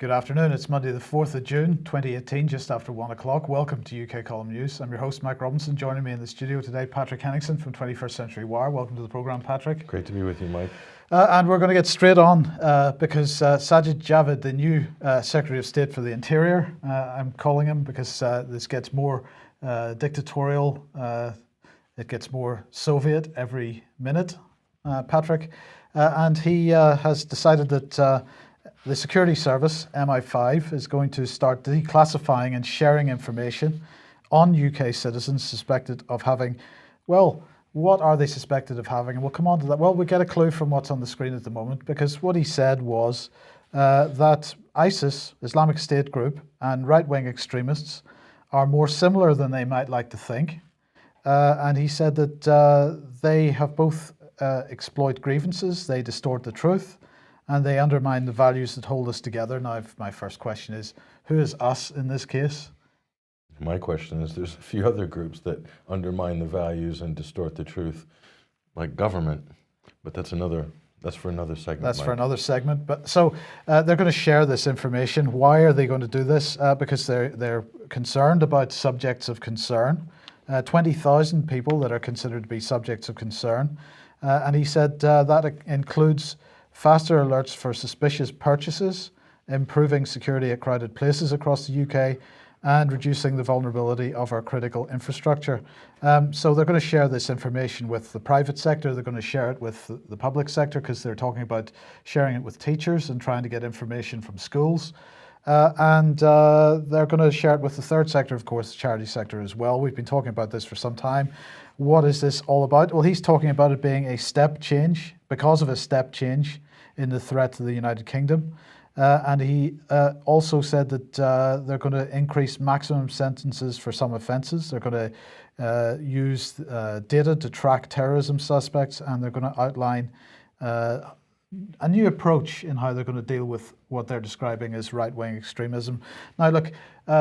Good afternoon. It's Monday, the 4th of June, 2018, just after 1 o'clock. Welcome to UK Column News. I'm your host, Mike Robinson. Joining me in the studio today, Patrick Henningsen from 21st Century Wire. Welcome to the programme, Patrick. Great to be with you, Mike. And we're going to get straight on because Sajid Javid, the new Secretary of State for the Interior, I'm calling him because this gets more dictatorial, it gets more Soviet every minute, Patrick. And he has decided that the security service, MI5, is going to start declassifying and sharing information on UK citizens suspected of having, well, what are they suspected of having? And we'll come on to that. Well, we get a clue from what's on the screen at the moment, because what he said was that ISIS, Islamic State group, and right-wing extremists are more similar than they might like to think. And he said that they have both exploit grievances, they distort the truth, and they undermine the values that hold us together. Now, my first question is, who is us in this case? My question is, there's a few other groups that undermine the values and distort the truth, like government, but that's for another segment. That's Mike. for another segment. But so they're going to share this information. Why are they going to do this? Because they're concerned about subjects of concern. 20,000 people that are considered to be subjects of concern. And he said that includes faster alerts for suspicious purchases, improving security at crowded places across the UK, and reducing the vulnerability of our critical infrastructure. So they're going to share this information with the private sector, they're going to share it with the public sector, because they're talking about sharing it with teachers and trying to get information from schools. And they're going to share it with the third sector, of course, the charity sector as well. We've been talking about this for some time. What is this all about? Well, he's talking about it being a step change, because of a step change in the threat to the United Kingdom. And he also said that they're going to increase maximum sentences for some offences. They're going to use data to track terrorism suspects, and they're going to outline a new approach in how they're going to deal with what they're describing as right-wing extremism. Now, look,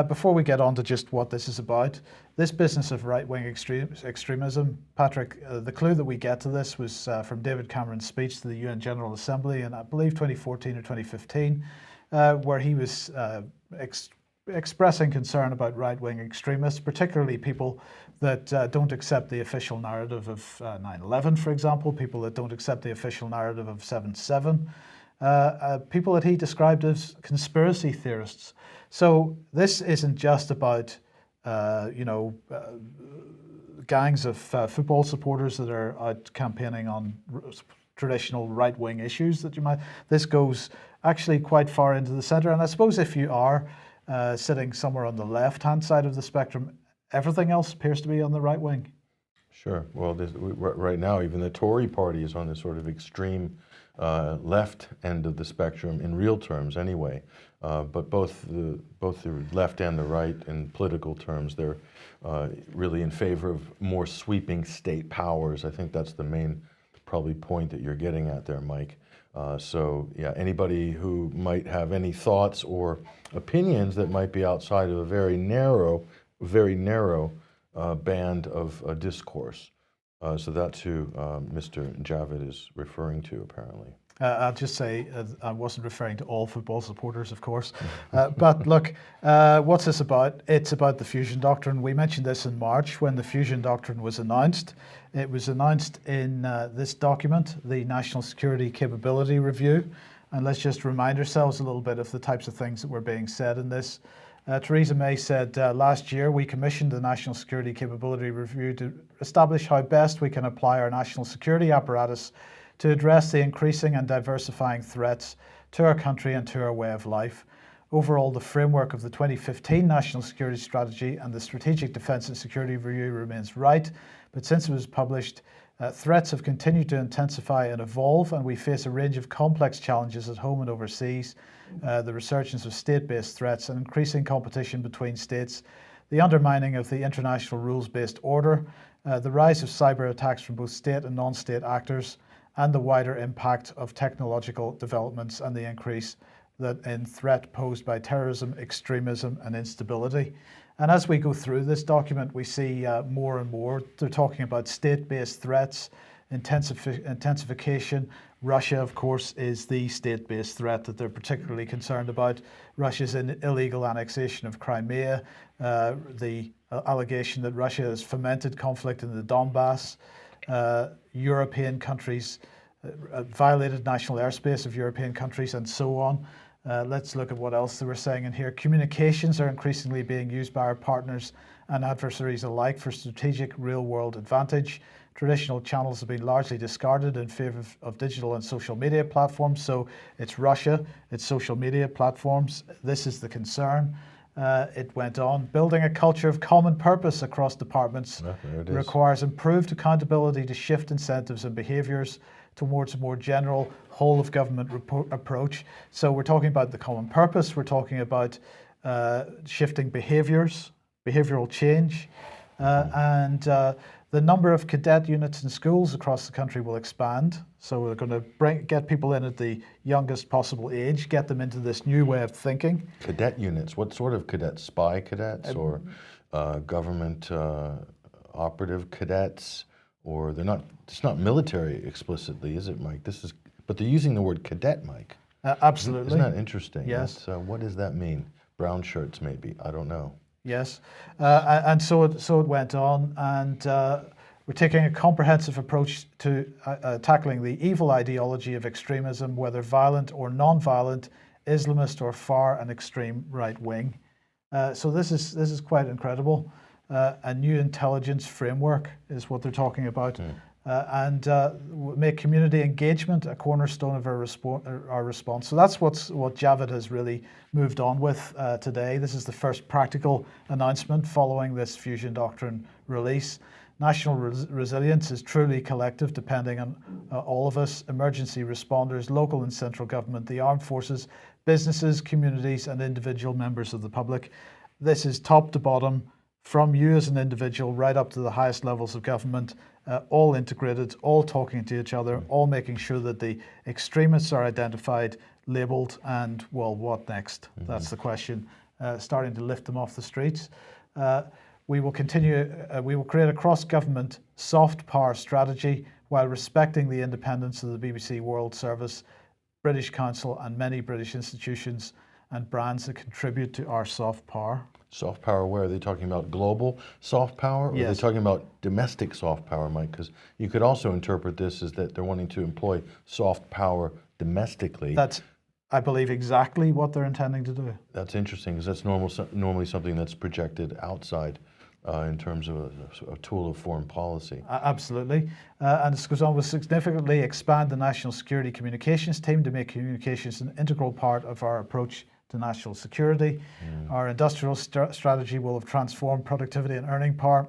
before we get on to just what this is about, this business of right-wing extremism, Patrick, the clue that we get to this was from David Cameron's speech to the UN General Assembly in, I believe, 2014 or 2015, where he was expressing concern about right-wing extremists, particularly people that don't accept the official narrative of 9/11, for example, people that don't accept the official narrative of 7/7, people that he described as conspiracy theorists. So this isn't just about, gangs of football supporters that are out campaigning on traditional right-wing issues that you might. This goes actually quite far into the centre. And I suppose if you are sitting somewhere on the left-hand side of the spectrum, everything else appears to be on the right wing. Sure. Well, right now, even the Tory party is on the sort of extreme left end of the spectrum in real terms, anyway. But both the left and the right, in political terms, they're really in favor of more sweeping state powers. I think that's the main, probably, point that you're getting at there, Mike. So, yeah, anybody who might have any thoughts or opinions that might be outside of a very narrow band of discourse. So that's who Mr. Javid is referring to, apparently. I'll just say I wasn't referring to all football supporters, of course. But look, what's this about? It's about the fusion doctrine. We mentioned this in March when the fusion doctrine was announced. It was announced in this document, the National Security Capability Review. And let's just remind ourselves a little bit of the types of things that were being said in this. Theresa May said last year, we commissioned the National Security Capability Review to establish how best we can apply our national security apparatus to address the increasing and diversifying threats to our country and to our way of life. Overall, the framework of the 2015 National Security Strategy and the Strategic Defence and Security Review remains right, but since it was published, threats have continued to intensify and evolve, and we face a range of complex challenges at home and overseas. The resurgence of state-based threats and increasing competition between states, the undermining of the international rules-based order, the rise of cyber attacks from both state and non-state actors, and the wider impact of technological developments and the increase in threat posed by terrorism, extremism, and instability. And as we go through this document, we see more and more, they're talking about state-based threats, intensification. Russia, of course, is the state-based threat that they're particularly concerned about. Russia's illegal annexation of Crimea, the allegation that Russia has fomented conflict in the Donbass, European countries, violated national airspace of European countries, and so on. Let's look at what else they were saying in here. Communications are increasingly being used by our partners and adversaries alike for strategic real-world advantage. Traditional channels have been largely discarded in favor of digital and social media platforms. So it's Russia, it's social media platforms. This is the concern. It went on. Building a culture of common purpose across departments requires improved accountability to shift incentives and behaviours towards a more general whole of government approach. So we're talking about the common purpose. We're talking about shifting behaviours, behavioural change, and the number of cadet units in schools across the country will expand. So we're going to get people in at the youngest possible age, get them into this new way of thinking. Cadet units, what sort of cadets? Spy cadets or government operative cadets? Or they're not, it's not military explicitly, is it, Mike? But they're using the word cadet, Mike. Absolutely. Isn't that interesting? Yes. What does that mean? Brown shirts, maybe, I don't know. Yes, and so it went on, and we're taking a comprehensive approach to tackling the evil ideology of extremism, whether violent or non-violent, Islamist or far and extreme right wing. So this is quite incredible. A new intelligence framework is what they're talking about, and make community engagement a cornerstone of our response. So that's what Javid has really moved on with today. This is the first practical announcement following this fusion doctrine release. National resilience is truly collective, depending on all of us, emergency responders, local and central government, the armed forces, businesses, communities, and individual members of the public. This is top to bottom, from you as an individual right up to the highest levels of government, all integrated, all talking to each other, all making sure that the extremists are identified, labelled, and, well, what next? That's the question. Starting to lift them off the streets. We will continue, we will create a cross-government soft power strategy while respecting the independence of the BBC World Service, British Council, and many British institutions and brands that contribute to our soft power. Soft power where? Are they talking about global soft power? Or yes. Are they talking about domestic soft power, Mike? Because you could also interpret this as that they're wanting to employ soft power domestically. That's, I believe, exactly what they're intending to do. That's interesting, because that's normally something that's projected outside in terms of a tool of foreign policy. Absolutely. And this goes on with significantly expand the national security communications team to make communications an integral part of our approach to national security. Our industrial strategy will have transformed productivity and earning power,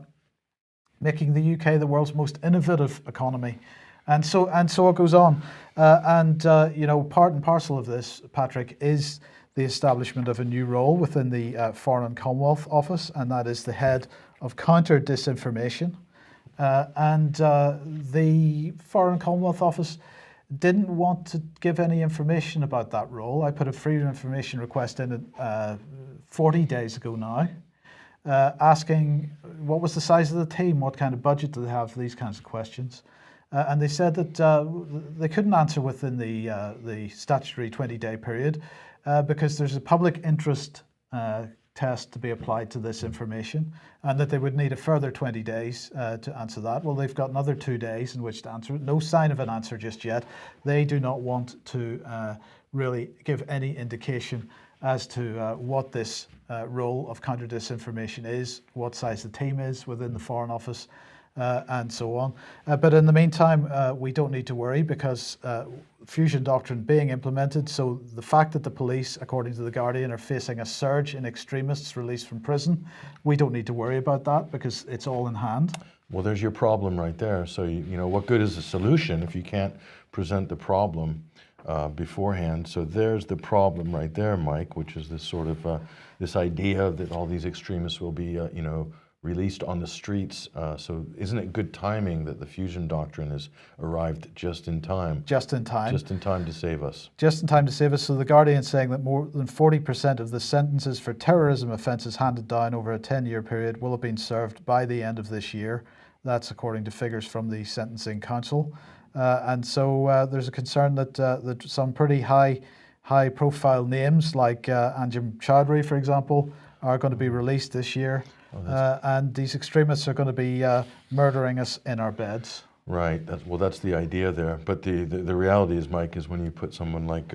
making the UK the world's most innovative economy. And so it goes on. You know, part and parcel of this, Patrick, is the establishment of a new role within the Foreign and Commonwealth Office, and that is the head of counter disinformation. The Foreign and Commonwealth Office didn't want to give any information about that role. I put a freedom of information request in 40 days ago now, asking what was the size of the team, what kind of budget do they have, these kinds of questions. And they said that they couldn't answer within the statutory 20-day period because there's a public interest test to be applied to this information, and that they would need a further 20 days to answer that. Well, they've got another 2 days in which to answer it. No sign of an answer just yet. They do not want to really give any indication as to what this role of counter disinformation is, what size the team is within the Foreign Office, and so on. But in the meantime, we don't need to worry, because fusion doctrine being implemented, so the fact that the police, according to The Guardian, are facing a surge in extremists released from prison, we don't need to worry about that because it's all in hand. Well, there's your problem right there. So, you know, what good is a solution if you can't present the problem beforehand? So there's the problem right there, Mike, which is this sort of, this idea that all these extremists will be, you know, released on the streets. So isn't it good timing that the fusion doctrine has arrived just in time? Just in time. Just in time to save us. Just in time to save us. So The Guardian saying that more than 40% of the sentences for terrorism offences handed down over a 10-year period will have been served by the end of this year. That's according to figures from the Sentencing Council. And so there's a concern that some pretty high-profile names like Anjem Choudhury, for example, are going to be released this year. And these extremists are going to be murdering us in our beds. Right. That's the idea there. But the reality is, Mike, is when you put someone like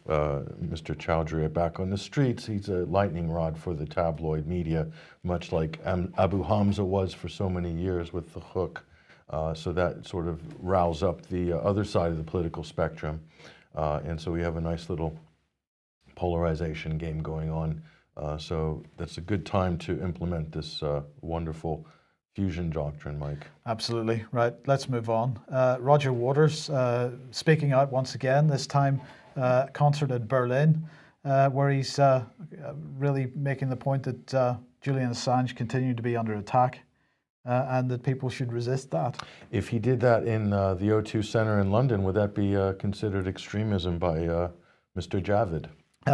Mr. Choudhury back on the streets, he's a lightning rod for the tabloid media, much like Abu Hamza was for so many years with the hook. So that sort of riles up the other side of the political spectrum. And so we have a nice little polarization game going on. So that's a good time to implement this wonderful fusion doctrine, Mike. Absolutely. Right. Let's move on. Roger Waters speaking out once again, this time concert in Berlin, where he's really making the point that Julian Assange continued to be under attack and that people should resist that. If he did that in the O2 Centre in London, would that be considered extremism by Mr. Javid?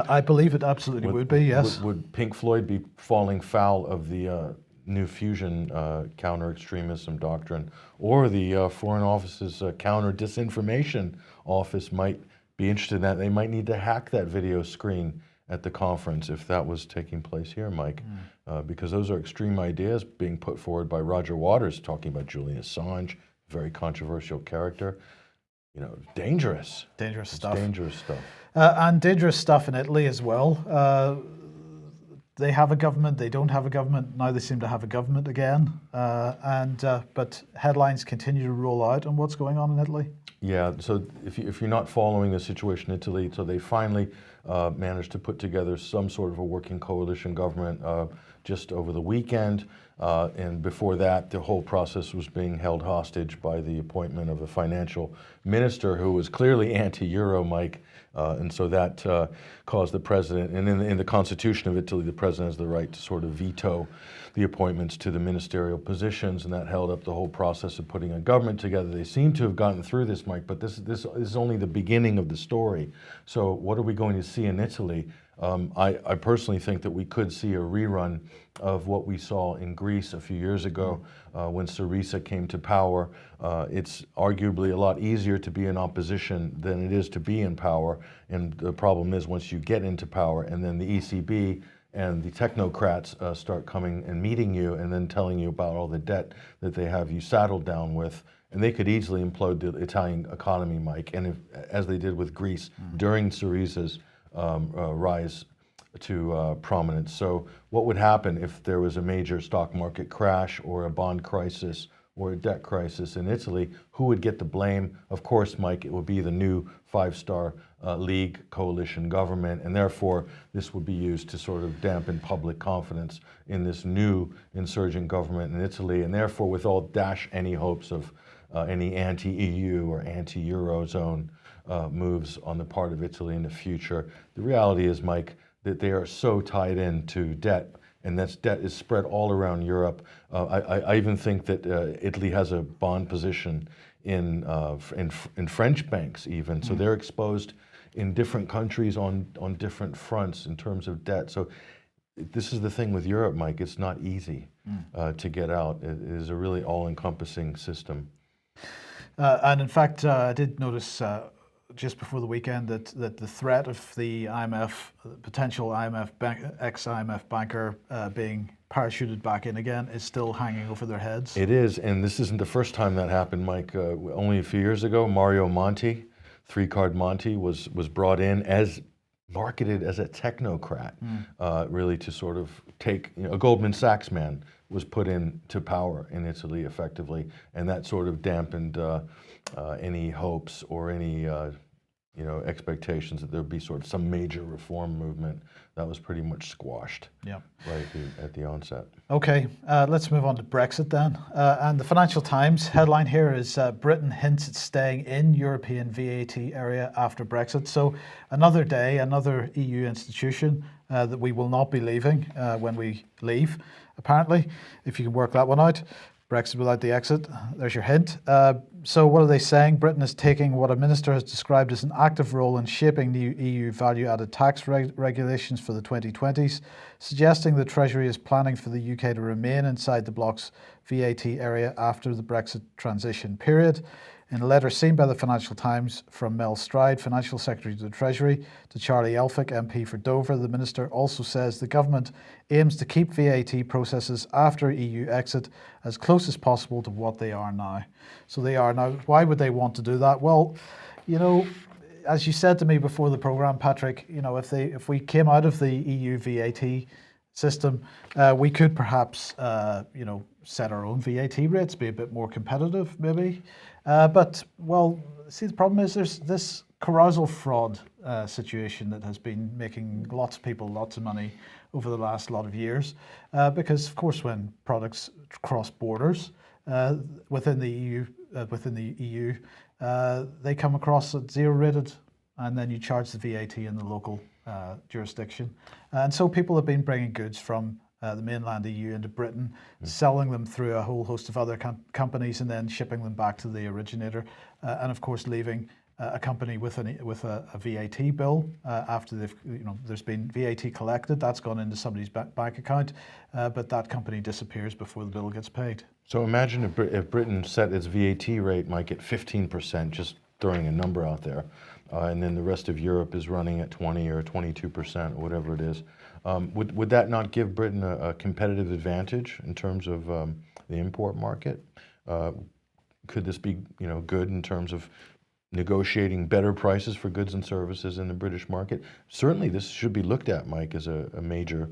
I believe it absolutely would be, yes. Would Pink Floyd be falling foul of the new fusion counter-extremism doctrine, or the Foreign Office's counter-disinformation office might be interested in that? They might need to hack that video screen at the conference if that was taking place here, Mike, because those are extreme ideas being put forward by Roger Waters, talking about Julian Assange, very controversial character. You know, dangerous. Dangerous stuff. Dangerous stuff. And dangerous stuff in Italy as well. They have a government, they don't have a government. Now they seem to have a government again. But headlines continue to roll out on what's going on in Italy. Yeah, so if you're not following the situation in Italy, so they finally managed to put together some sort of a working coalition government just over the weekend. And before that, the whole process was being held hostage by the appointment of a financial minister who was clearly anti-Euro, Mike. And so that caused the president, and in the constitution of Italy, the president has the right to sort of veto the appointments to the ministerial positions, and that held up the whole process of putting a government together. They seem to have gotten through this, Mike, but this is only the beginning of the story. So what are we going to see in Italy? I personally think that we could see a rerun of what we saw in Greece a few years ago when Syriza came to power. It's arguably a lot easier to be in opposition than it is to be in power. And the problem is once you get into power and then the ECB and the technocrats start coming and meeting you and then telling you about all the debt that they have you saddled down with, and they could easily implode the Italian economy, Mike, and as they did with Greece during Syriza's rise to prominence. So what would happen if there was a major stock market crash or a bond crisis or a debt crisis in Italy? Who would get the blame? Of course, Mike, it would be the new five-star League coalition government, and therefore this would be used to sort of dampen public confidence in this new insurgent government in Italy, and therefore with all dash any hopes of any anti-EU or anti-Eurozone moves on the part of Italy in the future. The reality is, Mike, that they are so tied into debt, and that debt is spread all around Europe. I even think that Italy has a bond position in French banks even, so they're exposed in different countries on different fronts in terms of debt. So this is the thing with Europe, Mike, it's not easy to get out. It is a really all-encompassing system. And in fact, I did notice just before the weekend that the threat of the IMF, potential IMF ex-IMF banker being parachuted back in again is still hanging over their heads. It is, and this isn't the first time that happened, Mike. Only a few years ago, Mario Monti, three-card Monti, was brought in as marketed as a technocrat, really to sort of take, a Goldman Sachs man was put into power in Italy effectively, and that sort of dampened any hopes or any expectations that there'd be sort of some major reform movement. That was pretty much squashed right at the onset. Okay, let's move on to Brexit then. And the Financial Times headline here is Britain hints at staying in European VAT area after Brexit. So another day, another EU institution that we will not be leaving when we leave, apparently, if you can work that one out. Brexit without the exit. There's your hint. So what are they saying? Britain is taking what a minister has described as an active role in shaping new EU value-added tax regulations for the 2020s, suggesting the Treasury is planning for the UK to remain inside the bloc's VAT area after the Brexit transition period. In a letter seen by the Financial Times from Mel Stride, Financial Secretary to the Treasury, to Charlie Elphicke, MP for Dover, the Minister also says the government aims to keep VAT processes after EU exit as close as possible to what they are now. So they are now. Why would they want to do that? Well, you know, as you said to me before the programme, Patrick, you know, if we came out of the EU VAT system, we could perhaps, you know, set our own VAT rates, be a bit more competitive, maybe. But, well, see, the problem is there's this carousel fraud situation that has been making lots of people lots of money over the last lot of years. Because, of course, when products cross borders within the EU, they come across at zero rated, and then you charge the VAT in the local jurisdiction. And so people have been bringing goods from the mainland EU into Britain, selling them through a whole host of other companies, and then shipping them back to the originator, and of course leaving a company with a VAT bill after they've, you know, there's been VAT collected. That's gone into somebody's bank account, but that company disappears before the bill gets paid. So imagine if Britain set its VAT rate, might get 15%, just throwing a number out there, and then the rest of Europe is running at 20 or 22%, or whatever it is. Would that not give Britain a competitive advantage in terms of the import market? Could this be, you know, good in terms of negotiating better prices for goods and services in the British market? Certainly this should be looked at, Mike, as a major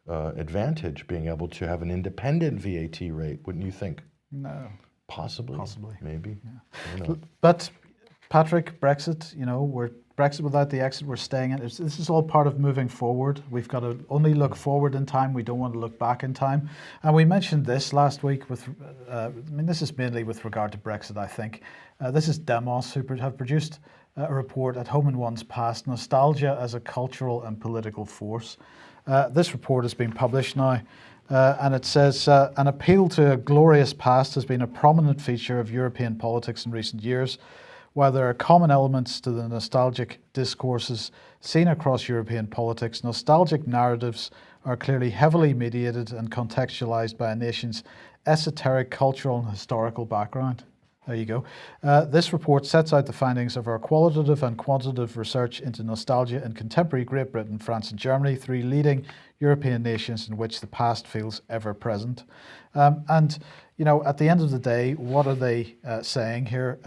advantage, being able to have an independent VAT rate, wouldn't you think? No. Possibly. Maybe. Yeah. But Patrick, Brexit, you know, Brexit without the exit, we're staying in. This is all part of moving forward. We've got to only look forward in time. We don't want to look back in time. And we mentioned this last week with, I mean, this is mainly with regard to Brexit, I think. This is Demos, who have produced a report at Home in One's Past, Nostalgia as a Cultural and Political Force. This report has been published now. And it says, an appeal to a glorious past has been a prominent feature of European politics in recent years. While there are common elements to the nostalgic discourses seen across European politics, nostalgic narratives are clearly heavily mediated and contextualized by a nation's esoteric cultural and historical background. There you go. This report sets out the findings of our qualitative and quantitative research into nostalgia in contemporary Great Britain, France and Germany, three leading European nations in which the past feels ever present. And, you know, at the end of the day, what are they saying here?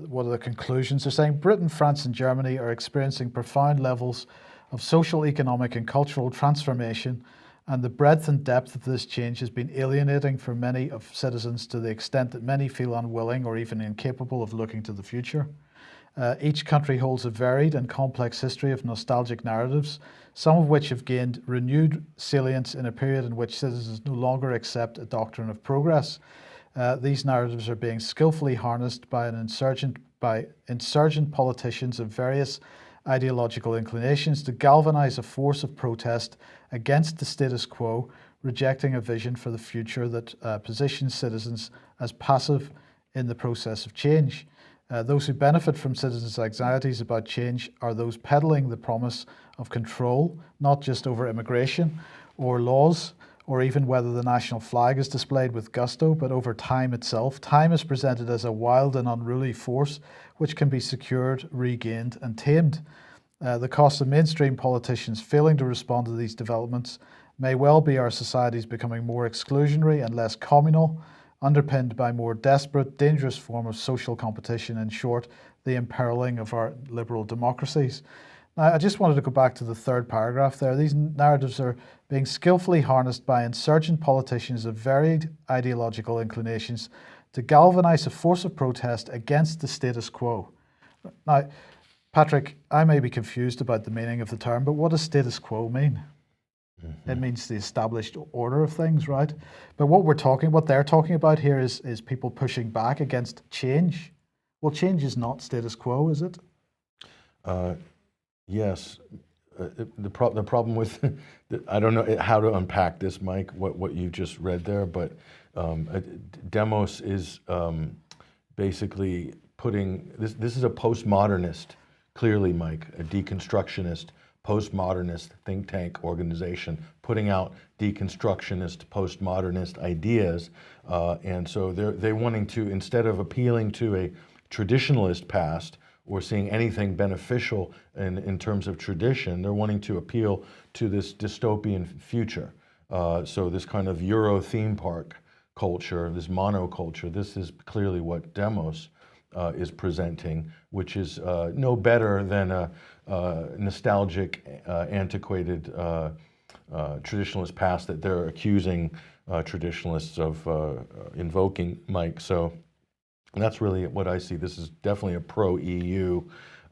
What are the conclusions? They're saying Britain, France and Germany are experiencing profound levels of social, economic and cultural transformation, and the breadth and depth of this change has been alienating for many of citizens to the extent that many feel unwilling or even incapable of looking to the future. Each country holds a varied and complex history of nostalgic narratives, some of which have gained renewed salience in a period in which citizens no longer accept a doctrine of progress. These narratives are being skillfully harnessed by insurgent politicians of various ideological inclinations to galvanize a force of protest against the status quo, rejecting a vision for the future that positions citizens as passive in the process of change. Those who benefit from citizens' anxieties about change are those peddling the promise of control, not just over immigration or laws, or even whether the national flag is displayed with gusto, but over time itself. Time is presented as a wild and unruly force which can be secured, regained and tamed. The cost of mainstream politicians failing to respond to these developments may well be our societies becoming more exclusionary and less communal, underpinned by more desperate, dangerous form of social competition, in short, the imperiling of our liberal democracies. Now, I just wanted to go back to the third paragraph there. These narratives are being skillfully harnessed by insurgent politicians of varied ideological inclinations to galvanize a force of protest against the status quo. Now, Patrick, I may be confused about the meaning of the term, but what does status quo mean? Mm-hmm. It means the established order of things, right? But what they're talking about here is people pushing back against change. Well, change is not status quo, is it? Yes. the problem with, I don't know how to unpack this, Mike, what you just read there, but demos is basically putting, this is a postmodernist, clearly, Mike, a deconstructionist, postmodernist think tank organization putting out deconstructionist, postmodernist ideas. And so they're wanting to, instead of appealing to a traditionalist past or seeing anything beneficial in terms of tradition, they're wanting to appeal to this dystopian future. So this kind of Euro theme park culture, this monoculture, this is clearly what demos is presenting, which is no better than a nostalgic, antiquated traditionalist past that they're accusing traditionalists of invoking, Mike. So that's really what I see. This is definitely a pro-EU,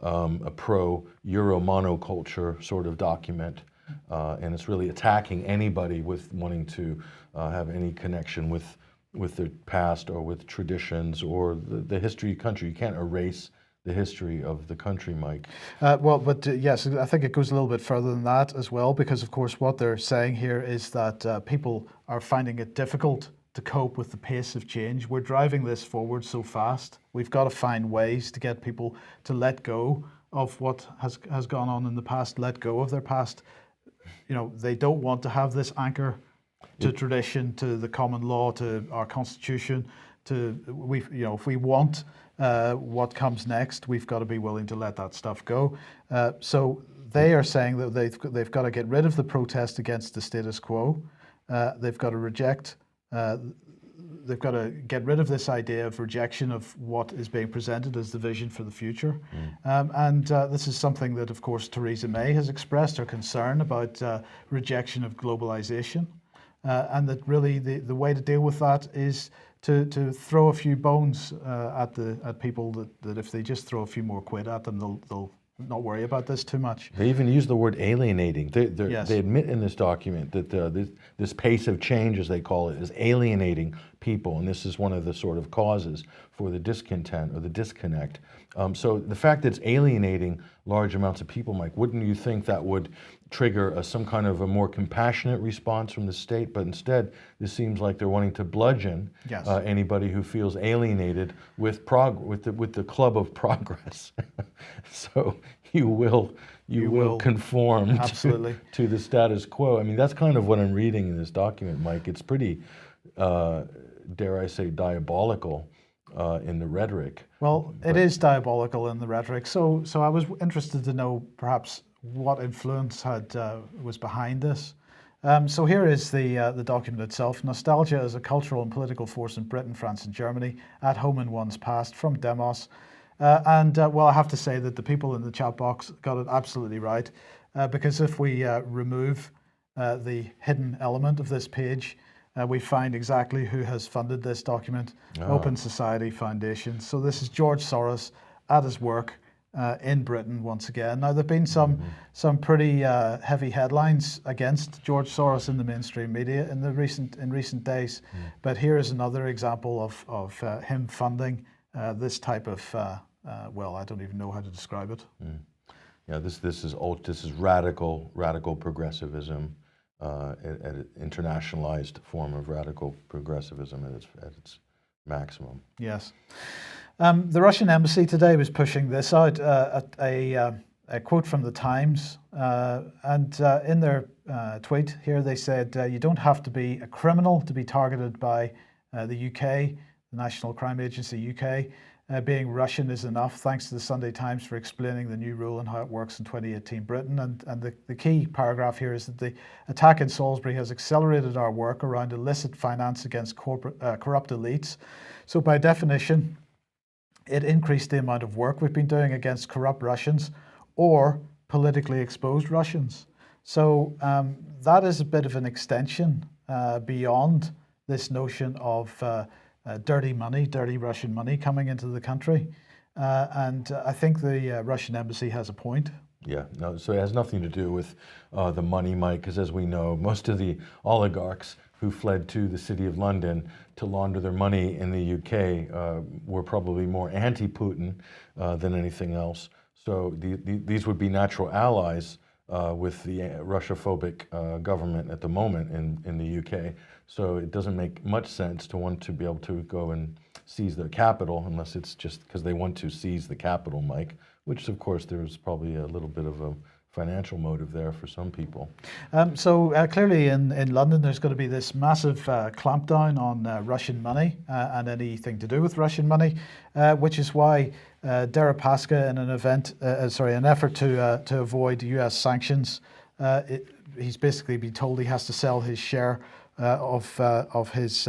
a pro-Euro monoculture sort of document. And it's really attacking anybody with wanting to have any connection with the past or with traditions or the history of the country. You can't erase the history of the country, Mike. Yes, I think it goes a little bit further than that as well, because of course what they're saying here is that people are finding it difficult to cope with the pace of change. We're driving this forward so fast. We've got to find ways to get people to let go of what has gone on in the past, let go of their past. You know, they don't want to have this anchor to tradition, to the common law, to our constitution. If we want what comes next, we've got to be willing to let that stuff go. So they are saying that they've got to get rid of the protest against the status quo. They've got to reject. They've got to get rid of this idea of rejection of what is being presented as the vision for the future. This is something that, of course, Theresa May has expressed her concern about rejection of globalization. And that really the way to deal with that is to throw a few bones at people that if they just throw a few more quid at them, they'll not worry about this too much. They even use the word alienating. Yes. They admit in this document that this pace of change, as they call it, is alienating people, and this is one of the sort of causes for the discontent or the disconnect. So the fact that it's alienating large amounts of people, Mike, wouldn't you think that would trigger some kind of a more compassionate response from the state? But instead, this seems like they're wanting to bludgeon anybody who feels alienated with the club of progress. So you will conform absolutely to the status quo. I mean, that's kind of what I'm reading in this document, Mike. It's pretty, dare I say, diabolical in the rhetoric. Well, it is diabolical in the rhetoric. So I was interested to know perhaps what influence was behind this. So here is the document itself. Nostalgia is a cultural and political force in Britain, France and Germany, at home in one's past, from Demos. Well, I have to say that the people in the chat box got it absolutely right, because if we remove the hidden element of this page, we find exactly who has funded this document, Open Society Foundation. So this is George Soros at his work in Britain once again. Now, there have been some pretty heavy headlines against George Soros in the mainstream media in recent days, but here is another example of him funding this type of well, I don't even know how to describe it. Yeah, this is radical progressivism, an internationalized form of radical progressivism at its maximum. Yes. The Russian embassy today was pushing this out, a quote from the Times, and in their tweet here they said, you don't have to be a criminal to be targeted by the UK, the National Crime Agency UK. Being Russian is enough. Thanks to the Sunday Times for explaining the new rule and how it works in 2018 Britain. And the key paragraph here is that the attack in Salisbury has accelerated our work around illicit finance against corrupt elites. So by definition, it increased the amount of work we've been doing against corrupt Russians or politically exposed Russians. So that is a bit of an extension beyond this notion of dirty money, dirty Russian money coming into the country. And I think the Russian embassy has a point. Yeah, no, so it has nothing to do with the money, Mike, because as we know, most of the oligarchs who fled to the City of London to launder their money in the UK were probably more anti-Putin than anything else. So these would be natural allies with the Russia-phobic government at the moment in the UK. So it doesn't make much sense to want to be able to go and seize the capital, unless it's just because they want to seize the capital, Mike, which of course there's probably a little bit of a financial motive there for some people. Clearly in London there's going to be this massive clampdown on Russian money and anything to do with Russian money, which is why Deripaska, in an effort to avoid US sanctions, he's basically been told he has to sell his share of his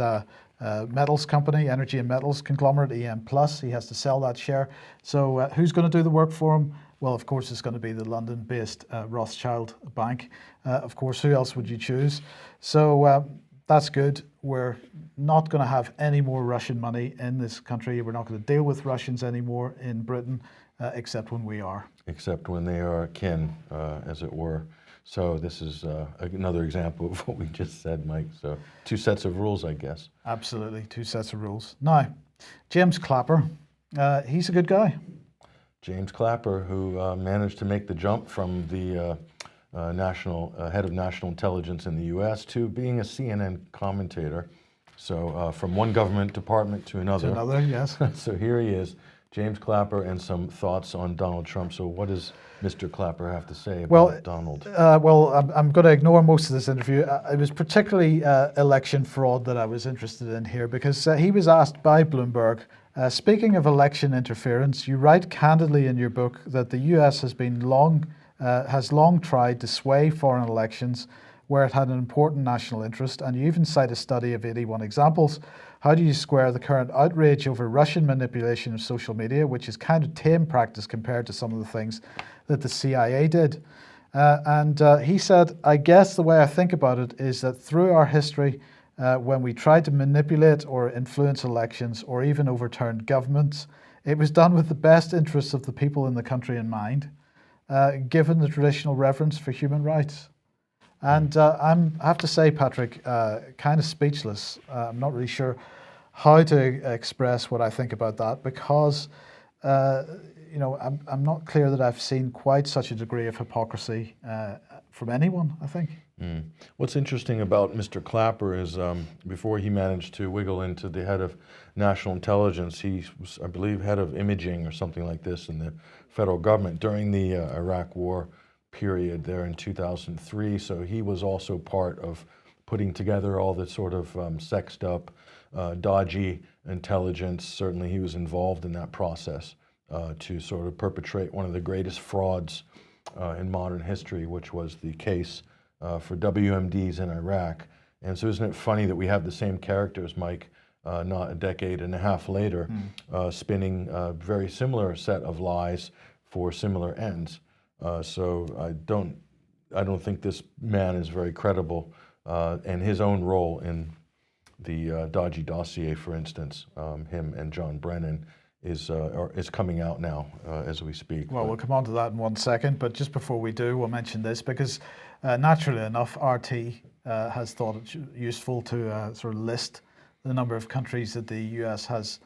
metals company, energy and metals conglomerate, EM+. He has to sell that share. So who's going to do the work for him? Well, of course, it's going to be the London-based Rothschild Bank. Of course, who else would you choose? So that's good. We're not going to have any more Russian money in this country. We're not going to deal with Russians anymore in Britain, except when we are. Except when they are kin, as it were. So this is another example of what we just said, Mike. So 2 sets of rules, I guess. Absolutely, 2 sets of rules. Now, James Clapper, he's a good guy. James Clapper, who managed to make the jump from the head of national intelligence in the U.S. to being a CNN commentator. So from one government department to another. To another, yes. So here he is, James Clapper, and some thoughts on Donald Trump. So what does Mr. Clapper have to say about Donald? I'm going to ignore most of this interview. It was particularly election fraud that I was interested in here, because he was asked by Bloomberg, speaking of election interference, you write candidly in your book that the US has long tried to sway foreign elections where it had an important national interest, and you even cite a study of 81 examples. How do you square the current outrage over Russian manipulation of social media, which is kind of tame practice compared to some of the things that the CIA did? He said, I guess the way I think about it is that through our history, when we tried to manipulate or influence elections or even overturn governments, it was done with the best interests of the people in the country in mind, given the traditional reverence for human rights. And I have to say, Patrick, kind of speechless. I'm not really sure how to express what I think about that, because I'm not clear that I've seen quite such a degree of hypocrisy from anyone, I think. What's interesting about Mr. Clapper is before he managed to wiggle into the head of national intelligence, he was, I believe, head of imaging or something like this in the federal government during the Iraq war period there in 2003. So he was also part of putting together all the sort of sexed up, dodgy intelligence. Certainly he was involved in that process to sort of perpetrate one of the greatest frauds in modern history, which was the case for WMDs in Iraq. And so isn't it funny that we have the same characters, Mike, not a decade and a half later, spinning a very similar set of lies for similar ends. So I don't think this man is very credible, and his own role in the dodgy dossier, for instance, him and John Brennan, is coming out now as we speak. Well, we'll come on to that in 1 second, but just before we do, we'll mention this because naturally enough, RT has thought it useful to sort of list the number of countries that the US has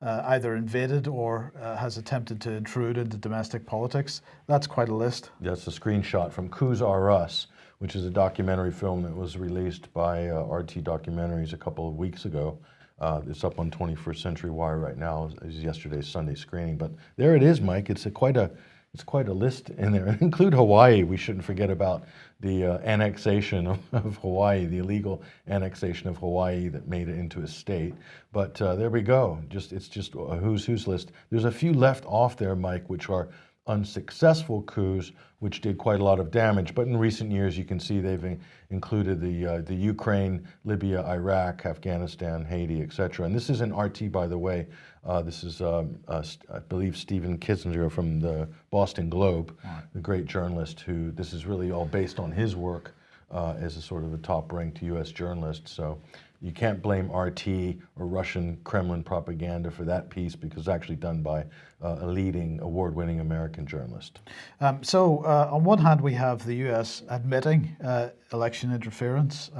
either invaded or has attempted to intrude into domestic politics. That's quite a list. That's a screenshot from Coups Are Us, which is a documentary film that was released by RT Documentaries a couple of weeks ago. It's up on 21st Century Wire right now. It was yesterday's Sunday screening, but there it is, Mike. It's quite a list in there. Include Hawaii. We shouldn't forget about the annexation of Hawaii, the illegal annexation of Hawaii that made it into a state. But there we go. It's just a who's who's list. There's a few left off there, Mike, which are unsuccessful coups, which did quite a lot of damage. But in recent years, you can see they've included the Ukraine, Libya, Iraq, Afghanistan, Haiti, etc. And this isn't RT, by the way. This is, I believe, Stephen Kissinger from the Boston Globe, the great journalist who, this is really all based on his work as a sort of a top-ranked U.S. journalist. So you can't blame RT or Russian Kremlin propaganda for that piece, because it's actually done by a leading award-winning American journalist. So on one hand, we have the US admitting election interference,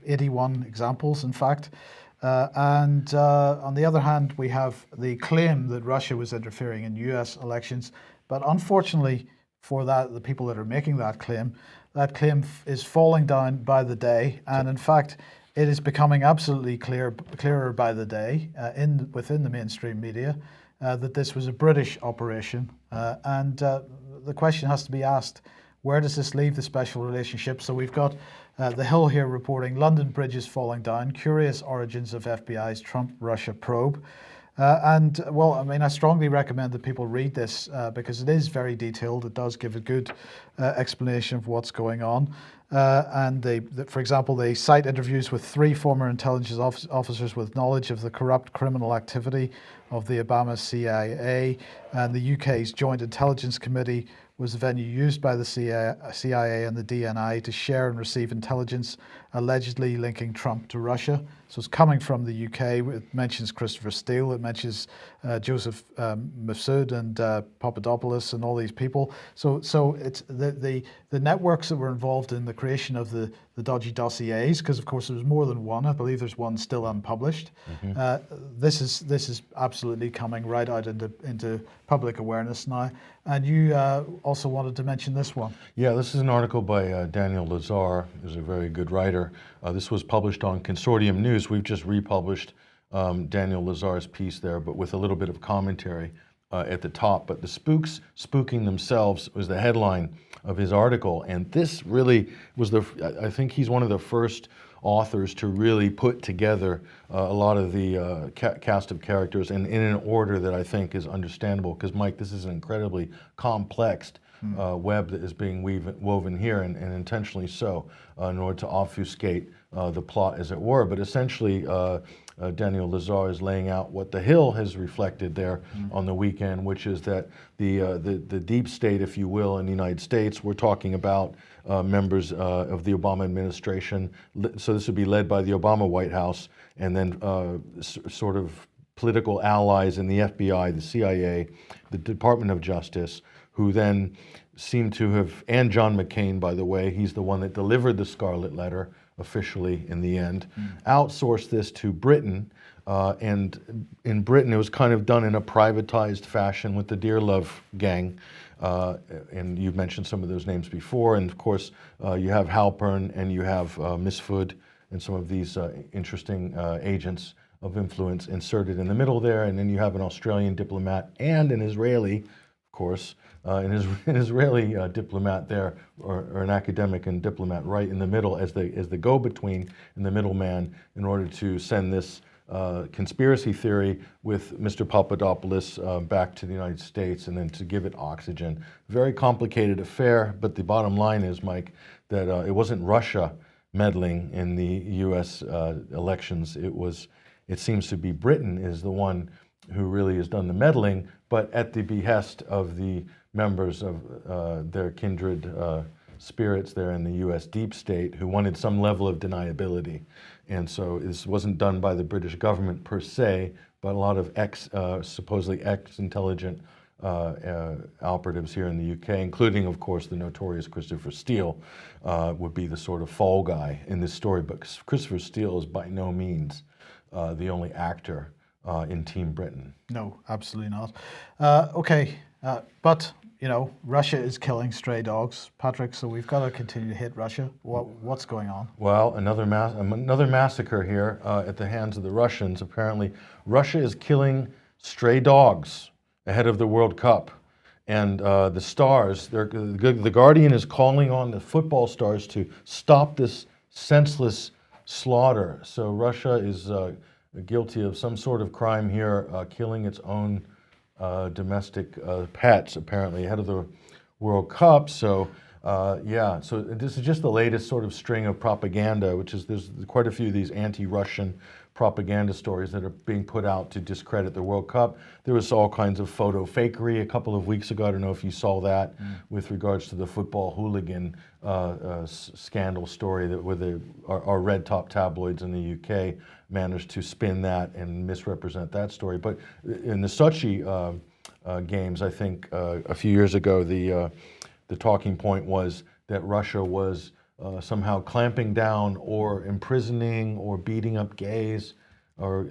81 examples, in fact. And on the other hand, we have the claim that Russia was interfering in US elections. But unfortunately for that, the people that are making that claim is falling down by the day, and in fact, it is becoming absolutely clearer by the day within the mainstream media that this was a British operation, and the question has to be asked: where does this leave the special relationship? So we've got The Hill here reporting London bridges falling down, curious origins of FBI's Trump-Russia probe. And well, I mean, I strongly recommend that people read this because it is very detailed. It does give a good explanation of what's going on. And for example, they cite interviews with 3 former intelligence officers with knowledge of the corrupt criminal activity of the Obama CIA, and the UK's Joint Intelligence Committee was the venue used by the CIA and the DNI to share and receive intelligence allegedly linking Trump to Russia. So it's coming from the UK. It mentions Christopher Steele, it mentions Joseph Mifsud and Papadopoulos and all these people. So it's the networks that were involved in the creation of the dodgy dossiers, because of course there's more than one. I believe there's one still unpublished. This is absolutely coming right out into public awareness now. And you also wanted to mention this one. Yeah, this is an article by Daniel Lazar, who's a very good writer. This was published on Consortium News. We've just republished Daniel Lazar's piece there, but with a little bit of commentary at the top. But the spooks spooking themselves was the headline of his article. And this really was I think he's one of the first authors to really put together a lot of the cast of characters and in an order that I think is understandable, because Mike, this is an incredibly complex web that is being woven here, and intentionally so, in order to obfuscate the plot, as it were. But essentially, Daniel Lazar is laying out what The Hill has reflected there on the weekend, which is that the deep state, if you will, in the United States, we're talking about members of the Obama administration. So this would be led by the Obama White House, and then sort of political allies in the FBI, the CIA, the Department of Justice, who then seem to have, and John McCain, by the way, he's the one that delivered the Scarlet Letter officially in the end, outsourced this to Britain. And in Britain, it was kind of done in a privatized fashion with the Dearlove gang. And you've mentioned some of those names before. And of course, you have Halpern and you have Misfood and some of these interesting agents of influence inserted in the middle there. And then you have an Australian diplomat and an Israeli, of course, an Israeli diplomat there, or an academic and diplomat right in the middle as the go-between and the middleman, in order to send this conspiracy theory with Mr. Papadopoulos back to the United States, and then to give it oxygen. Very complicated affair, but the bottom line is, Mike, that it wasn't Russia meddling in the U.S. Elections. It seems to be Britain is the one who really has done the meddling, but at the behest of the members of their kindred spirits there in the U.S. deep state, who wanted some level of deniability. And so this wasn't done by the British government per se, but a lot of supposedly ex-intelligent operatives here in the UK, including, of course, the notorious Christopher Steele, would be the sort of fall guy in this story. But Christopher Steele is by no means the only actor in Team Britain. No, absolutely not. Okay, but you know, Russia is killing stray dogs, Patrick. So we've got to continue to hit Russia. What's going on? Well, another massacre here at the hands of the Russians. Apparently, Russia is killing stray dogs ahead of the World Cup, and the stars. The Guardian is calling on the football stars to stop this senseless slaughter. So Russia is guilty of some sort of crime here, killing its own domestic pets, apparently, ahead of the World Cup. So yeah, so this is just the latest sort of string of propaganda, which is there's quite a few of these anti-Russian propaganda stories that are being put out to discredit the World Cup. There was all kinds of photo fakery a couple of weeks ago. I don't know if you saw that with regards to the football hooligan scandal story that where our red top tabloids in the UK managed to spin that and misrepresent that story. But in the Sochi games, I think a few years ago, the talking point was that Russia was somehow clamping down or imprisoning or beating up gays or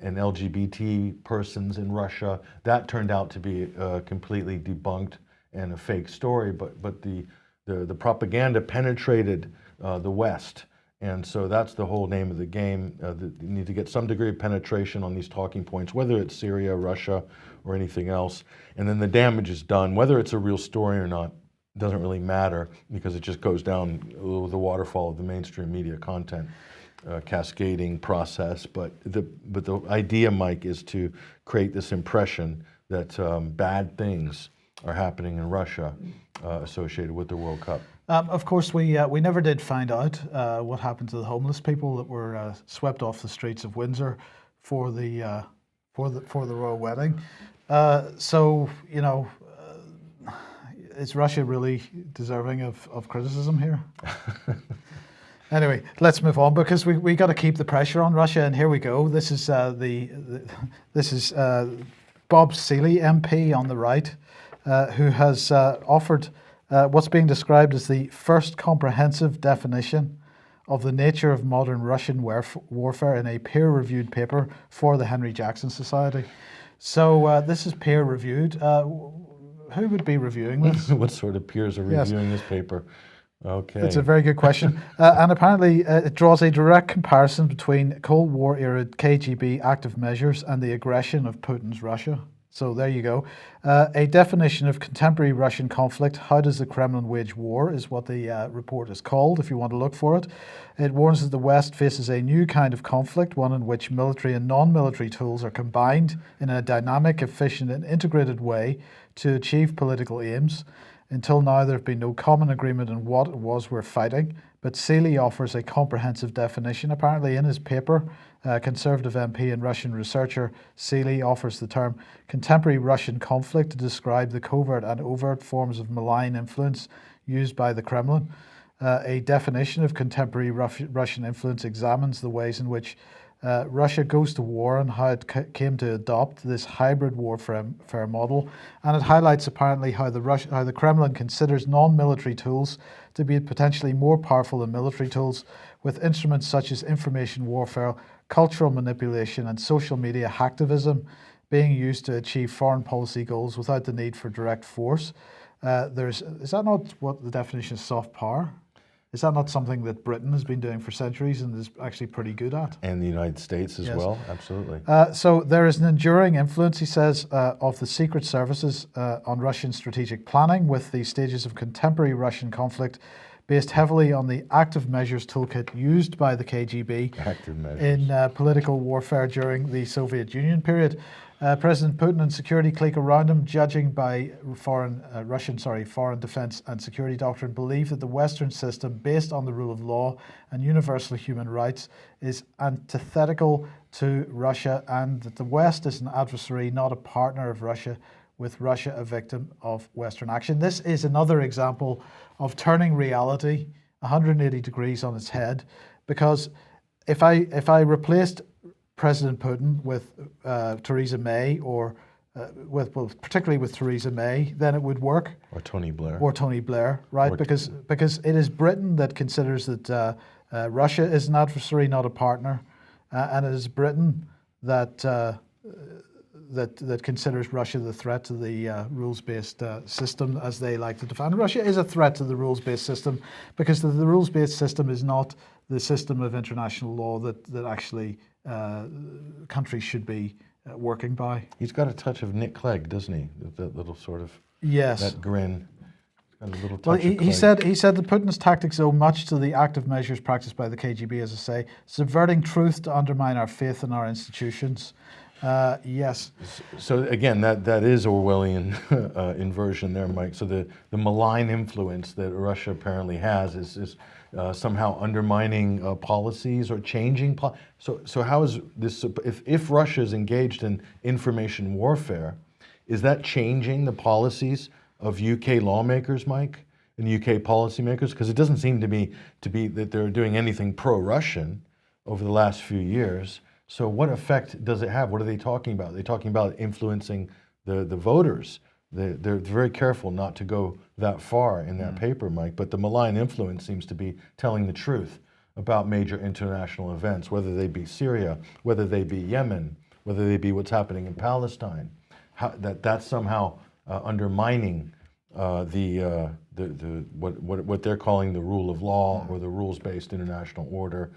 and LGBT persons in Russia. That turned out to be completely debunked and a fake story, but the propaganda penetrated the West. And so that's the whole name of the game. You need to get some degree of penetration on these talking points, whether it's Syria, Russia, or anything else. And then the damage is done. Whether it's a real story or not doesn't really matter, because it just goes down the waterfall of the mainstream media content cascading process. But the idea, Mike, is to create this impression that bad things are happening in Russia associated with the World Cup. Of course, we never did find out what happened to the homeless people that were swept off the streets of Windsor for the royal wedding. So you know, is Russia really deserving of criticism here? Anyway, let's move on, because we got to keep the pressure on Russia. And here we go. This is this is Bob Seeley, MP on the right, who has offered what's being described as the first comprehensive definition of the nature of modern Russian warfare in a peer-reviewed paper for the Henry Jackson Society. So this is peer-reviewed. Who would be reviewing this? What sort of peers are reviewing this paper? Okay. That's a very good question. And apparently it draws a direct comparison between Cold War-era KGB active measures and the aggression of Putin's Russia. So there you go. A definition of contemporary Russian conflict. How does the Kremlin wage war is what the report is called, if you want to look for it. It warns that the West faces a new kind of conflict, one in which military and non-military tools are combined in a dynamic, efficient and integrated way to achieve political aims. Until now, there have been no common agreement on what it was we're fighting, but Seeley offers a comprehensive definition. Apparently in his paper, Conservative MP and Russian researcher Seeley offers the term contemporary Russian conflict to describe the covert and overt forms of malign influence used by the Kremlin. A definition of contemporary Russian influence examines the ways in which Russia goes to war and how it came to adopt this hybrid warfare model, and it highlights apparently how the Kremlin considers non-military tools to be potentially more powerful than military tools, with instruments such as information warfare, cultural manipulation and social media hacktivism being used to achieve foreign policy goals without the need for direct force. Is that not what the definition of soft power? Is that not something that Britain has been doing for centuries and is actually pretty good at? And the United States as well, absolutely. So there is an enduring influence, he says, of the secret services on Russian strategic planning, with the stages of contemporary Russian conflict based heavily on the active measures toolkit used by the KGB in political warfare during the Soviet Union period. President Putin and security clique around him, judging by Russian defense and security doctrine, believe that the Western system, based on the rule of law and universal human rights, is antithetical to Russia, and that the West is an adversary, not a partner of Russia, with Russia a victim of Western action. This is another example of turning reality 180 degrees on its head, because if I replaced President Putin with Theresa May, or particularly with Theresa May, then it would work. Or Tony Blair. Or Tony Blair, right? Because it is Britain that considers that Russia is an adversary, not a partner, and it is Britain that that considers Russia the threat to the rules-based system, as they like to define. Russia is a threat to the rules-based system, because the rules-based system is not the system of international law that actually countries should be working by. He's got a touch of Nick Clegg, doesn't he? That little sort of, yes, that grin. Got a little touch well, of he said that Putin's tactics owe much to the active measures practiced by the KGB, as I say, subverting truth to undermine our faith in our institutions. Yes. So again, that is Orwellian inversion there, Mike. So the malign influence that Russia apparently has is somehow undermining policies or changing. So how is this? If Russia is engaged in information warfare, is that changing the policies of UK lawmakers, Mike, and UK policymakers? Because it doesn't seem to be that they're doing anything pro-Russian over the last few years. So what effect does it have? What are they talking about? They're talking about influencing the voters. They're very careful not to go that far in that paper, Mike, but the malign influence seems to be telling the truth about major international events, whether they be Syria, whether they be Yemen, whether they be what's happening in Palestine. That's somehow undermining what they're calling the rule of law or the rules-based international order.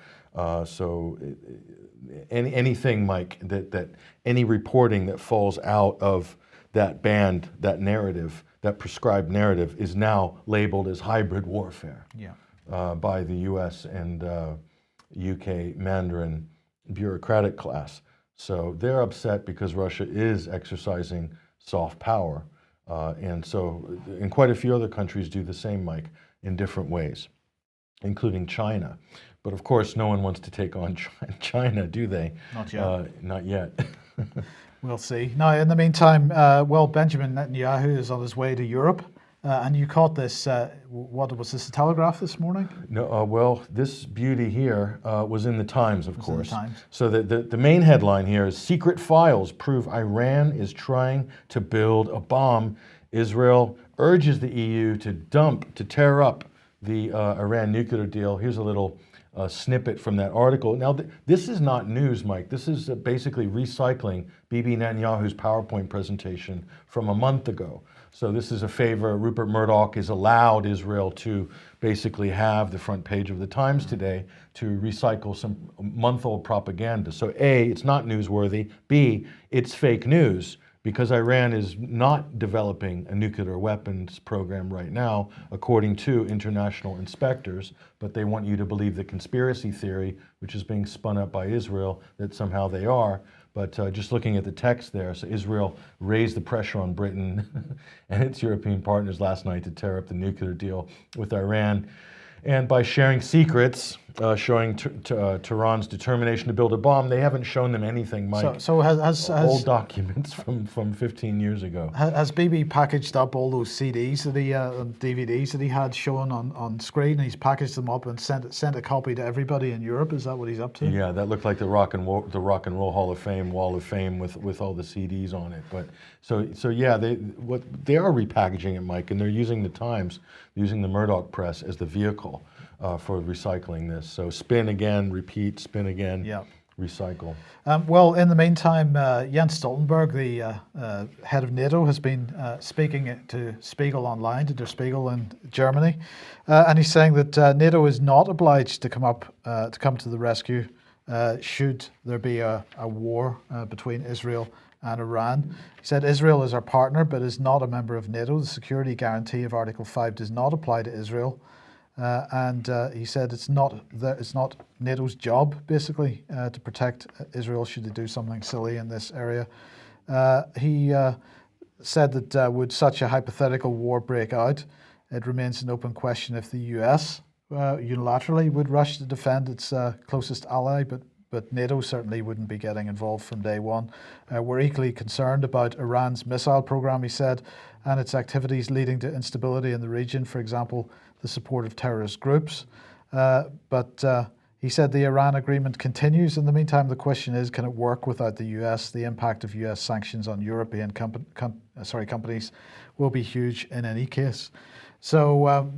Anything, Mike, that any reporting that falls out of that band, that narrative, that prescribed narrative, is now labeled as hybrid warfare by the U.S. and UK Mandarin bureaucratic class. So they're upset because Russia is exercising soft power. And quite a few other countries do the same, Mike, in different ways, including China. But of course, no one wants to take on China, do they? Not yet. Not yet. We'll see. Now, in the meantime, Benjamin Netanyahu is on his way to Europe. And you caught this, what was this, the Telegraph this morning? No, well, this beauty here was in the Times, of course. In the Times. So the main headline here is, "Secret files prove Iran is trying to build a bomb. Israel urges the EU to tear up the Iran nuclear deal." Here's a little snippet from that article. Now, this is not news, Mike. This is basically recycling Bibi Netanyahu's PowerPoint presentation from a month ago. So this is a favor. Rupert Murdoch has allowed Israel to basically have the front page of the Times today to recycle some month-old propaganda. So A, it's not newsworthy. B, it's fake news, because Iran is not developing a nuclear weapons program right now, according to international inspectors, but they want you to believe the conspiracy theory, which is being spun up by Israel, that somehow they are. But just looking at the text there, so Israel raised the pressure on Britain and its European partners last night to tear up the nuclear deal with Iran. And by sharing secrets, showing Tehran's determination to build a bomb, they haven't shown them anything, Mike. So has old documents from 15 years ago. Has Bibi packaged up all those CDs that he DVDs that he had shown on screen, and he's packaged them up and sent a copy to everybody in Europe? Is that what he's up to? Yeah, that looked like the Rock and Roll Hall of Fame, Wall of Fame with all the CDs on it. But so yeah, they are repackaging it, Mike, and they're using the Times, using the Murdoch press as the vehicle for recycling this. So spin again, repeat, spin again, recycle. Well, in the meantime, Jens Stoltenberg, the head of NATO, has been speaking to Spiegel Online, to Der Spiegel in Germany, and he's saying that NATO is not obliged to come to the rescue should there be a war between Israel and Iran. He said Israel is our partner, but is not a member of NATO. The security guarantee of Article 5 does not apply to Israel. And he said it's not NATO's job, basically, to protect Israel should they do something silly in this area. He said that would such a hypothetical war break out, it remains an open question if the US unilaterally would rush to defend its closest ally, but NATO certainly wouldn't be getting involved from day one. We're equally concerned about Iran's missile program, he said, and its activities leading to instability in the region, for example, the support of terrorist groups. But he said the Iran agreement continues. In the meantime, the question is, can it work without the US? The impact of US sanctions on European companies will be huge in any case. So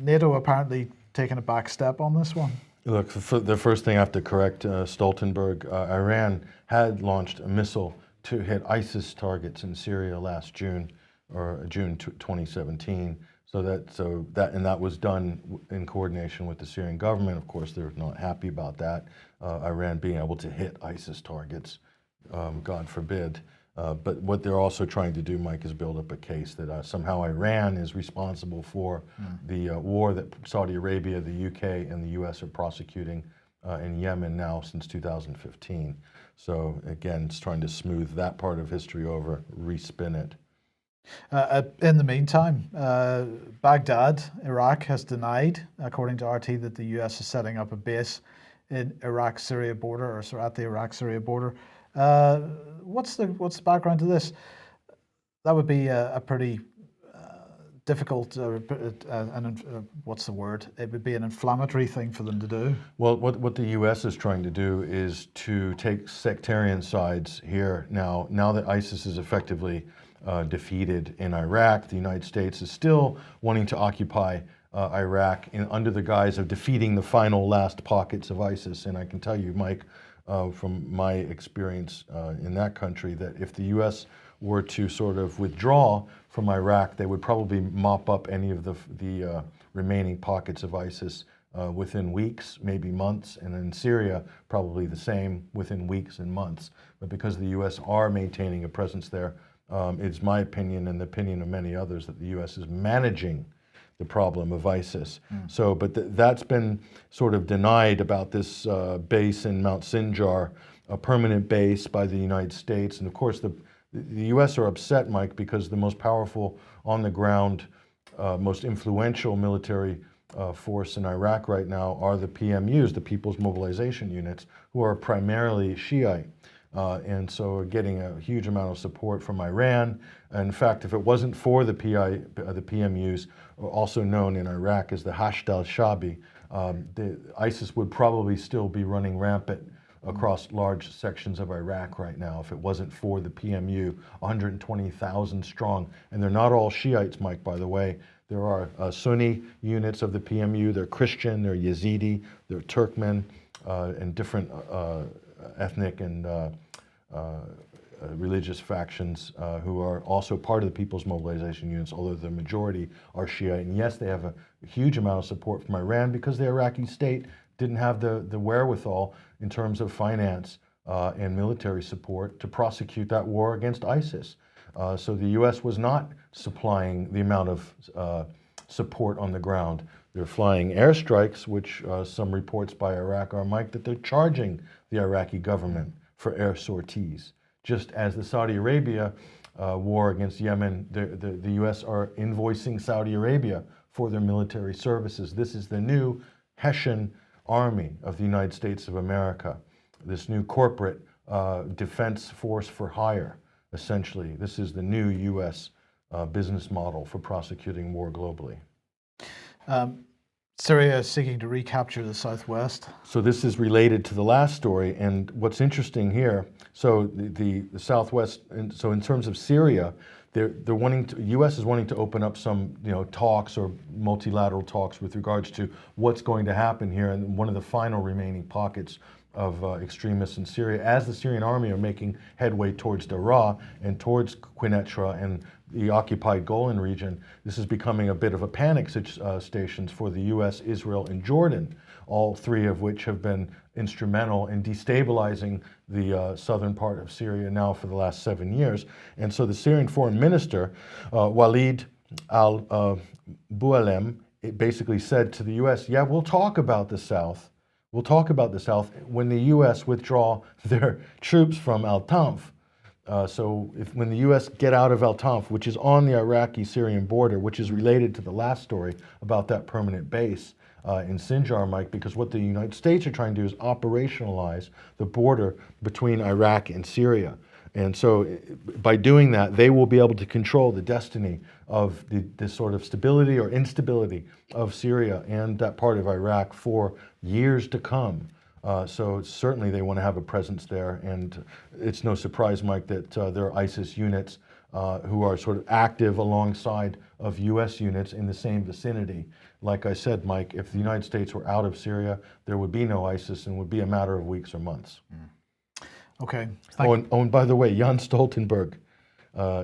NATO apparently taking a back step on this one. Look, the first thing I have to correct Stoltenberg. Iran had launched a missile to hit ISIS targets in Syria last June, or June 2017. So that was done in coordination with the Syrian government. Of course, they're not happy about that. Iran being able to hit ISIS targets, God forbid. But what they're also trying to do, Mike, is build up a case that somehow Iran is responsible for the war that Saudi Arabia, the UK, and the US are prosecuting in Yemen now since 2015. So again, it's trying to smooth that part of history over, respin it. In the meantime, Baghdad, Iraq, has denied, according to RT, that the US is setting up a base in Iraq-Syria border, or at the Iraq-Syria border. What's the background to this? That would be a pretty difficult, what's the word? It would be an inflammatory thing for them to do. Well, what the U.S. is trying to do is to take sectarian sides here now. Now that ISIS is effectively defeated in Iraq, the United States is still wanting to occupy Iraq under the guise of defeating the final last pockets of ISIS. And I can tell you, Mike, from my experience in that country, that if the U.S. were to sort of withdraw from Iraq, they would probably mop up any of the remaining pockets of ISIS within weeks, maybe months, and in Syria, probably the same within weeks and months. But because the U.S. are maintaining a presence there, it's my opinion and the opinion of many others that the U.S. is managing the problem of ISIS. So, but that's been sort of denied about this base in Mount Sinjar, a permanent base by the United States. And of course, the U.S. are upset, Mike, because the most powerful on the ground, most influential military force in Iraq right now are the PMUs, the People's Mobilization Units, who are primarily Shiite. And so we're getting a huge amount of support from Iran. In fact, if it wasn't for the PMUs, also known in Iraq as the Hashd al-Shabi, the ISIS would probably still be running rampant across large sections of Iraq right now if it wasn't for the PMU, 120,000 strong. And they're not all Shiites, Mike, by the way. There are Sunni units of the PMU. They're Christian, they're Yazidi, they're Turkmen, and different ethnic and religious factions who are also part of the People's Mobilization Units, although the majority are Shiite. And yes, they have a huge amount of support from Iran because the Iraqi state didn't have the wherewithal in terms of finance and military support to prosecute that war against ISIS. So the U.S. was not supplying the amount of support on the ground. They're flying airstrikes, which some reports by Iraq are, Mike, that they're charging the Iraqi government for air sorties. Just as the Saudi Arabia war against Yemen, the U.S. are invoicing Saudi Arabia for their military services. This is the new Hessian Army of the United States of America, this new corporate defense force for hire, essentially. This is the new U.S. Business model for prosecuting war globally. Syria is seeking to recapture the southwest. So this is related to the last story, and what's interesting here, so the southwest, and so in terms of Syria, they're wanting to, U.S. is wanting to open up some talks or multilateral talks with regards to what's going to happen here, and one of the final remaining pockets of extremists in Syria, as the Syrian army are making headway towards Daraa and towards Quneitra and the occupied Golan region. This is becoming a bit of a panic station for the U.S., Israel, and Jordan, all three of which have been instrumental in destabilizing the southern part of Syria now for the last 7 years. And so the Syrian foreign minister, Walid al-Boualem, basically said to the U.S., yeah, we'll talk about the South. We'll talk about the South when the U.S. withdraw their troops from Al-Tanf. So when the U.S. get out of Al-Tanf, which is on the Iraqi-Syrian border, which is related to the last story about that permanent base in Sinjar, Mike, because what the United States are trying to do is operationalize the border between Iraq and Syria. And so by doing that, they will be able to control the destiny of the sort of stability or instability of Syria and that part of Iraq for years to come. So certainly they want to have a presence there, and it's no surprise, Mike, that there are ISIS units who are sort of active alongside of U.S. units in the same vicinity. Like I said, Mike, if the United States were out of Syria, there would be no ISIS and would be a matter of weeks or months. Okay. And by the way, Jan Stoltenberg,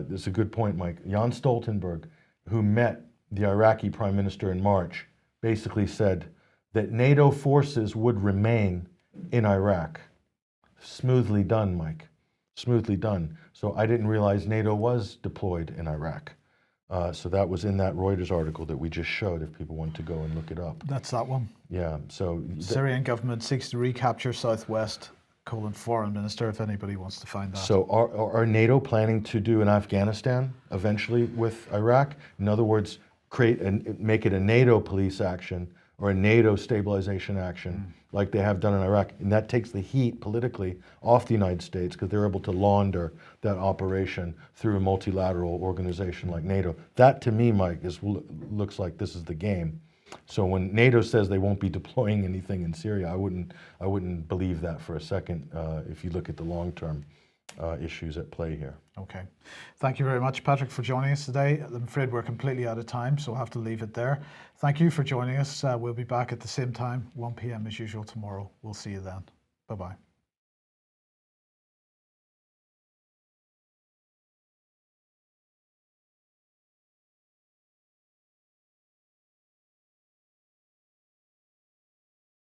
this is a good point, Mike. Jan Stoltenberg, who met the Iraqi prime minister in March, basically said that NATO forces would remain in Iraq. Smoothly done, Mike. Smoothly done. So I didn't realize NATO was deployed in Iraq. So that was in that Reuters article that we just showed, if people want to go and look it up. That's that one. Yeah, so... Syrian government seeks to recapture southwest, foreign minister, if anybody wants to find that. So are NATO planning to do an Afghanistan eventually with Iraq? In other words, make it a NATO police action or a NATO stabilization action like they have done in Iraq. And that takes the heat politically off the United States because they're able to launder that operation through a multilateral organization like NATO. That to me, Mike, looks like this is the game. So when NATO says they won't be deploying anything in Syria, I wouldn't believe that for a second if you look at the long-term issues at play here. Okay. Thank you very much, Patrick, for joining us today. I'm afraid we're completely out of time, so we'll have to leave it there. Thank you for joining us. We'll be back at the same time, 1 p.m. as usual tomorrow. We'll see you then. Bye-bye.